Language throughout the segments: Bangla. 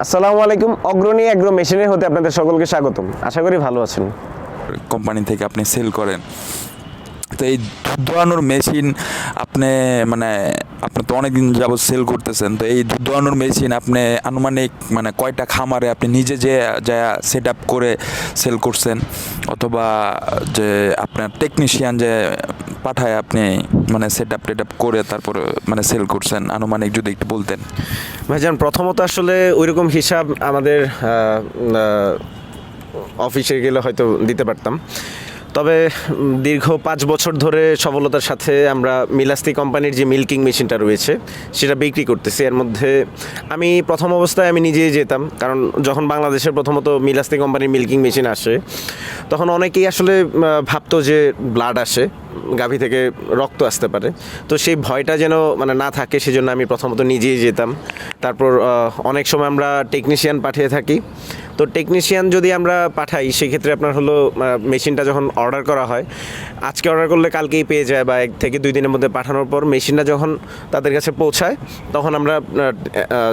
আসসালামু আলাইকুম। অগ্রণী এগ্রো মেশিনের হতে আপনাদের সকলকে স্বাগতম। আশা করি ভালো আছেন। কোম্পানি থেকে আপনি সেল করেন, তো এই দুধ দোয়ানোর মেশিন আপনি আপনি তো অনেক দিন যাবত সেল করতেছেন, তো এই দুধ দোয়ানোর মেশিন আপনি আনুমানিক কয়টা খামারে আপনি নিজে যে যা সেট আপ করে সেল করছেন, অথবা যে আপনার টেকনিশিয়ান যে পাঠায় আপনি সেট আপ টেট আপ করে তারপর সেল করছেন, আনুমানিক যদি একটু বলতেন। ভাইজান, প্রথমত আসলে ওইরকম হিসাব আমাদের অফিসে গেলে হয়তো দিতে পারতাম, তবে দীর্ঘ 5 বছর ধরে সফলতার সাথে আমরা মিলাস্তি কোম্পানির যে মিল্কিং মেশিনটা রয়েছে সেটা বিক্রি করতেছি। এর মধ্যে আমি প্রথম অবস্থায় আমি নিজেই যেতাম, কারণ যখন বাংলাদেশের প্রথমত মিলাস্তি কোম্পানির মিল্কিং মেশিন আসে তখন অনেকেই আসলে ভাবতো যে ব্লাড আসে, গাভী থেকে রক্ত আসতে পারে, তো সেই ভয়টা যেন না থাকে, সেজন্য আমি প্রথমত নিজেই যেতাম। তারপর অনেক সময় আমরা টেকনিশিয়ান পাঠিয়ে থাকি। তো টেকনিশিয়ান যদি আমরা পাঠাই সেক্ষেত্রে আপনার হলো মেশিনটা যখন অর্ডার করা হয়, আজকে অর্ডার করলে কালকেই পেয়ে যায়, বা 1 থেকে 2 দিনের মধ্যে পাঠানোর পর মেশিনটা যখন তাদের কাছে পৌঁছায় তখন আমরা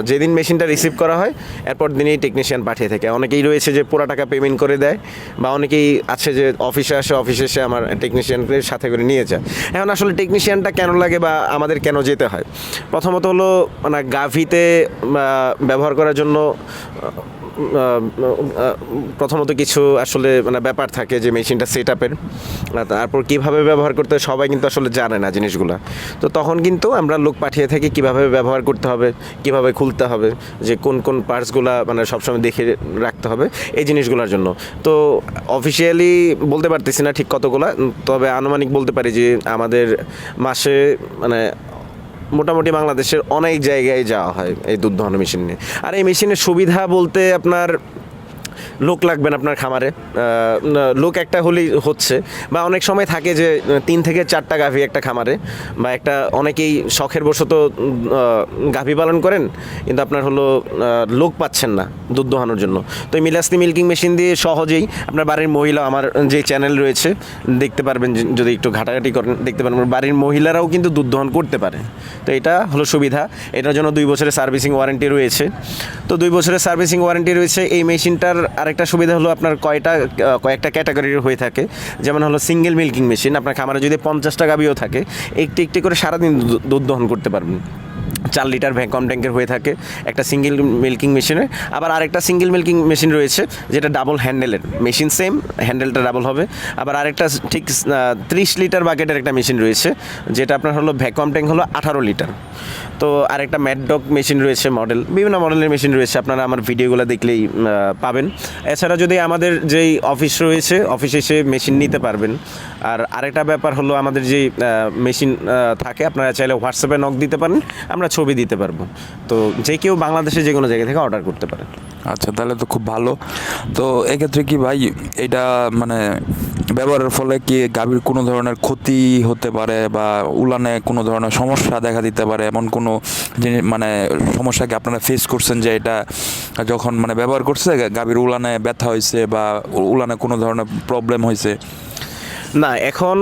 যেদিন মেশিনটা রিসিভ করা হয় এরপর দিনেই টেকনিশিয়ান পাঠিয়ে থাকে। অনেকেই রয়েছে যে পুরো টাকা পেমেন্ট করে দেয়, বা অনেকেই আছে যে অফিসে এসে আমার টেকনিশিয়ানকে সাথে করে নিয়ে যায়। এখন আসলে টেকনিশিয়ানটা কেন লাগে বা আমাদের কেন যেতে হয়, প্রথমত হলো গাভীতে ব্যবহার করার জন্য প্রথমত কিছু আসলে ব্যাপার থাকে যে মেশিনটা সেট আপের, তারপর কীভাবে ব্যবহার করতে হয় সবাই কিন্তু আসলে জানে না জিনিসগুলো। তো তখন কিন্তু আমরা লোক পাঠিয়ে থাকি কীভাবে ব্যবহার করতে হবে, কীভাবে খুলতে হবে, যে কোন কোন পার্টসগুলো সবসময় দেখে রাখতে হবে এই জিনিসগুলোর জন্য। তো অফিসিয়ালি বলতে পারতেছি না ঠিক কতগুলা, তবে আনুমানিক বলতে পারি যে আমাদের মাসে মোটামুটি বাংলাদেশের অনেক জায়গায় যাওয়া হয় এই দুধ দহন মেশিন নিয়ে। আর এই মেশিনের সুবিধা বলতে আপনার লোক লাগবে না আপনার খামারে, লোক একটা হলেই হচ্ছে, বা অনেক সময় থাকে যে 3 থেকে 4টা গাভী একটা খামারে, বা একটা অনেকেই শখের বশত গাভী পালন করেন কিন্তু আপনার হলো লোক পাচ্ছেন না দুধ দোহানোর জন্য। তো এই মিলাস্তি মিল্কিং মেশিন দিয়ে সহজেই আপনার বাড়ির মহিলা, আমার যে চ্যানেল রয়েছে দেখতে পারবেন, যদি একটু ঘাটাঘাটি করেন দেখতে পারবেন বাড়ির মহিলারাও কিন্তু দুধ দহন করতে পারে। তো এটা হলো সুবিধা। এটার জন্য 2 বছরের সার্ভিসিং ওয়ারেন্টি রয়েছে। তো 2 বছরের সার্ভিসিং ওয়ারেন্টি রয়েছে। এই মেশিনটার আরেকটা সুবিধা হলো আপনার কয়েকটা ক্যাটাগরির হয়ে থাকে। যেমন হলো সিঙ্গেল মিল্কিং মেশিন, আপনার খামারে যদি 50টা গাভীও থাকে একটি একটি করে সারাদিন দুধ দহন করতে পারবেন। 4 লিটার ভ্যাকুয়াম ট্যাঙ্কের হয়ে থাকে একটা সিঙ্গেল মিল্কিং মেশিনের। আবার আরেকটা সিঙ্গেল মিল্কিং মেশিন রয়েছে যেটা ডাবল হ্যান্ডেলের মেশিন, সেম হ্যান্ডেলটা ডাবল হবে। আবার আরেকটা ঠিক 30 লিটার বাকেটের একটা মেশিন রয়েছে, যেটা আপনার হলো ভ্যাকুয়াম ট্যাঙ্ক হলো 18 লিটার। তো আরেকটা ম্যাডডগ মেশিন রয়েছে, বিভিন্ন মডেলের মেশিন রয়েছে, আপনারা আমার ভিডিওগুলো দেখলেই পাবেন। এছাড়া যদি আমাদের যেই অফিস রয়েছে অফিসে এসে মেশিন নিতে পারবেন। আর আরেকটা ব্যাপার হলো আমাদের যেই মেশিন থাকে আপনারা চাইলে হোয়াটসঅ্যাপে নক দিতে পারেন, আমরা ছবি দিতে পারবো। তো যে কেউ বাংলাদেশে যে কোনো জায়গা থেকে অর্ডার করতে পারে। আচ্ছা, তাহলে তো খুব ভালো। তো এক্ষেত্রে কি ভাই এটা ব্যবহারের ফলে কি গাভীর কোনো ধরনের ক্ষতি হতে পারে, বা উলানে কোনো ধরনের সমস্যা দেখা দিতে পারে, এমন কোনো জিনিস সমস্যা কি আপনারা ফেস করছেন, যে এটা যখন ব্যবহার করছে গাভীর উলানে ব্যথা হয়েছে বা উলানে কোনো ধরনের প্রবলেম হয়েছে? না, এখন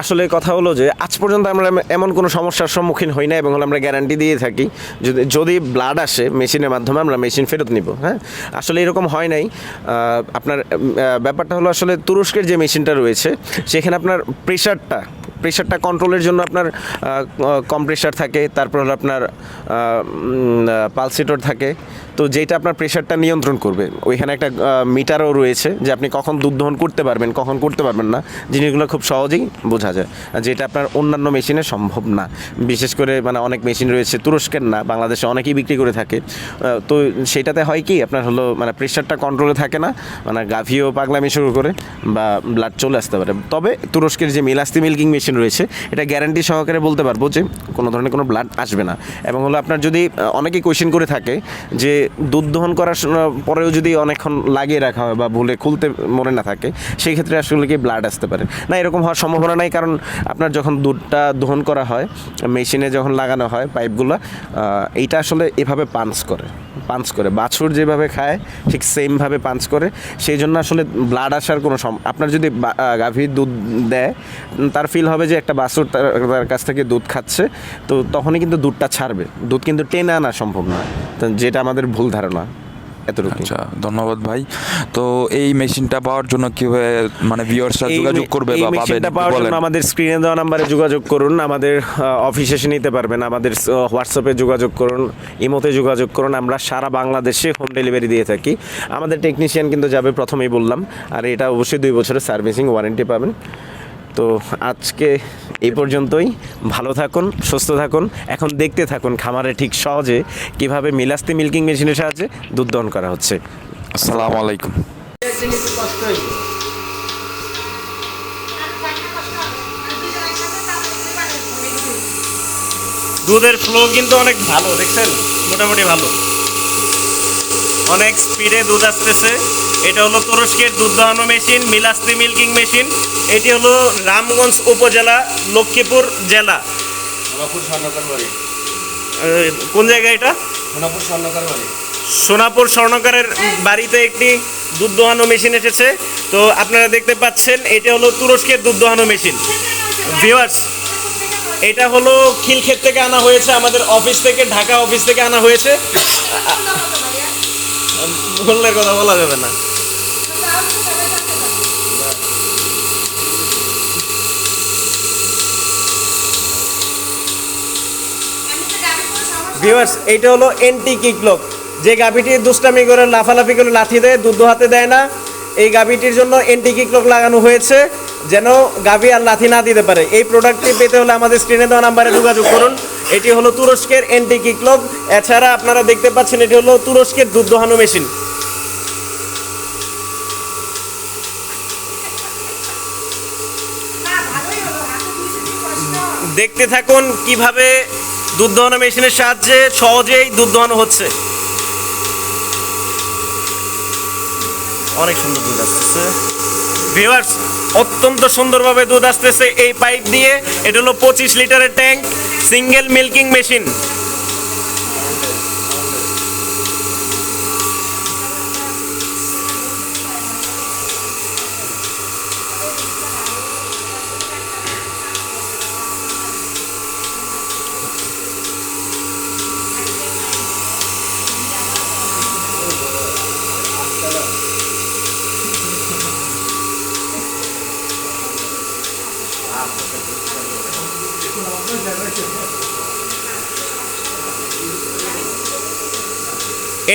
আসলে কথা হলো যে আজ পর্যন্ত আমরা এমন কোনো সমস্যার সম্মুখীন হই না, এবং আমরা গ্যারান্টি দিয়ে থাকি যদি ব্লাড আসে মেশিনের মাধ্যমে আমরা মেশিন ফেরত নিব। হ্যাঁ, আসলে এরকম হয় নাই। আপনার ব্যাপারটা হলো আসলে তুরস্কের যে মেশিনটা রয়েছে সেখানে আপনার প্রেশারটা কন্ট্রোলের জন্য আপনার কম্প্রেসার থাকে, তারপর হলো আপনার পালসেটর থাকে। তো যেটা আপনার প্রেশারটা নিয়ন্ত্রণ করবে, ওইখানে একটা মিটারও রয়েছে যে আপনি কখন দুধ দহন করতে পারবেন কখন করতে পারবেন না, জিনিসগুলো খুব সহজেই বোঝা যায়, যেটা আপনার অন্যান্য মেশিনে সম্ভব না। বিশেষ করে অনেক মেশিন রয়েছে তুরস্কের না, বাংলাদেশে অনেকেই বিক্রি করে থাকে। তো সেটাতে হয় কি আপনার হলো প্রেশারটা কন্ট্রোলে থাকে না, গাভীও পাগলামি শুরু করে বা ব্লাড চলে আসতে পারে। তবে তুরস্কের যে মিলাস্তি মিল্কিং মেশিন রয়েছে এটা গ্যারান্টি সহকারে বলতে পারবো যে কোনো ধরনের কোনো ব্লাড আসবে না। এবং হলো আপনার যদি অনেকেই কোয়েশ্চেন করে থাকে যে দুধ দহন করার পরেও যদি অনেকক্ষণ লাগিয়ে রাখা হয় বা ভুলে খুলতে মনে না থাকে, সেই ক্ষেত্রে আসলে কি ব্লাড আসতে পারে না, এরকম হওয়ার সম্ভাবনা নাই। কারণ আপনার যখন দুধটা দহন করা হয় মেশিনে যখন লাগানো হয় পাইপগুলো, এইটা আসলে এভাবে পাঞ্চ করে বাছুর যেভাবে খায় ঠিক সেমভাবে পাঞ্চ করে, সেই জন্য আসলে ব্লাড আসার কোনো আপনার যদি গাভী দুধ দেয় তার ফিল হবে যে একটা বাছুর তার কাছ থেকে দুধ খাচ্ছে, তো তখনই কিন্তু দুধটা ছাড়বে। দুধ কিন্তু টেনে আনা সম্ভব না, যেটা আমাদের ভুল ধারণা। এতটুকু। আচ্ছা, ধন্যবাদ ভাই। তো এই মেশিনটা পাওয়ার জন্য কিভাবে মানে ভিউয়ার্সরা যোগাযোগ করবে এই বা পাবেন মেশিনটা একটু পাওয়ার বলেন। জন্য আমাদের স্ক্রিনে দেওয়া নাম্বারে যোগাযোগ করুন, আমাদের অফিসে এসে নিতে পারবেন, আমাদের হোয়াটসঅ্যাপে যোগাযোগ করুন, ইমোতে যোগাযোগ করুন। আমরা সারা বাংলাদেশে হোম ডেলিভারি দিয়ে থাকি। আমাদের টেকনিশিয়ান কিন্তু যাবে, প্রথমেই বললাম, আর এটা অবশ্যই 2 বছরের সার্ভিসিং ওয়ারেন্টি পাবেন। তো আজকে এই পর্যন্তই। ভালো থাকুন, সুস্থ থাকুন। এখন দেখতে থাকুন খামারে ঠিক সহজে কিভাবে মিলাস্তি মিল্কিং মেশিনের সাহায্যে দুধ দহন করা হচ্ছে। আসসালামু আলাইকুম। দুধের ফ্লো কিন্তু অনেক ভালো, দেখছেন, মোটামুটি ভালো, অনেক স্পিডে দুধ আসতেছে। এটা হলো তুরস্কের দুধ দহানো মেশিন, মিলাস্তি মিল্কিং মেশিন। এটি হলো রামগঞ্জ উপজেলা, লক্ষ্মীপুর জেলা। কোন জায়গায় এটা? সোনাপুর স্বর্ণকারের বাড়িতে একটি দুধ দোহানো মেশিন এসেছে। তো আপনারা দেখতে পাচ্ছেন এটা হলো তুরস্কের দুধ দোহানো মেশিন। ভিউয়ার্স, এটা হলো খিলক্ষেত থেকে আনা হয়েছে, আমাদের অফিস থেকে, ঢাকা অফিস থেকে আনা হয়েছে। মূল্যের কথা বলা যাবে না। ভিউয়ার্স, এইটা হলো এন্টি কিকলক, যে গাভীটি দুষ্টামি করে লাফালাফি করে লাথি দেয়, দুধ দোহাতে দেয় না। এই গাভীটির জন্য এন্টি কিকলক লাগানো হয়েছে, যেন গাভী আর লাথি না দিতে পারে। এই প্রোডাক্টটি পেতে হলে আমাদের স্ক্রিনে দেওয়া নাম্বারে যোগাযোগ করুন। এটি হলো তুরস্কের এন্টি কিকলক। এছাড়া আপনারা দেখতে পাচ্ছেন এটি হলো তুরস্কের দুধ দোহানো মেশিন। দেখতে থাকুন কিভাবে দুধ দহন মেশিনের সাহায্যে সহজেই দুধ দহন হচ্ছে। অনেক সুন্দর দুধ আসতেছে ভিউয়ার্স, অত্যন্ত সুন্দরভাবে দুধ আসতেছে এই পাইপ দিয়ে। এটা হলো 25 লিটারের ট্যাঙ্ক, সিঙ্গেল মিল্কিং মেশিন।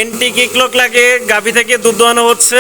এন্টি কিকলক লাগে গাভী থেকে দুধ দোয়ানো হচ্ছে।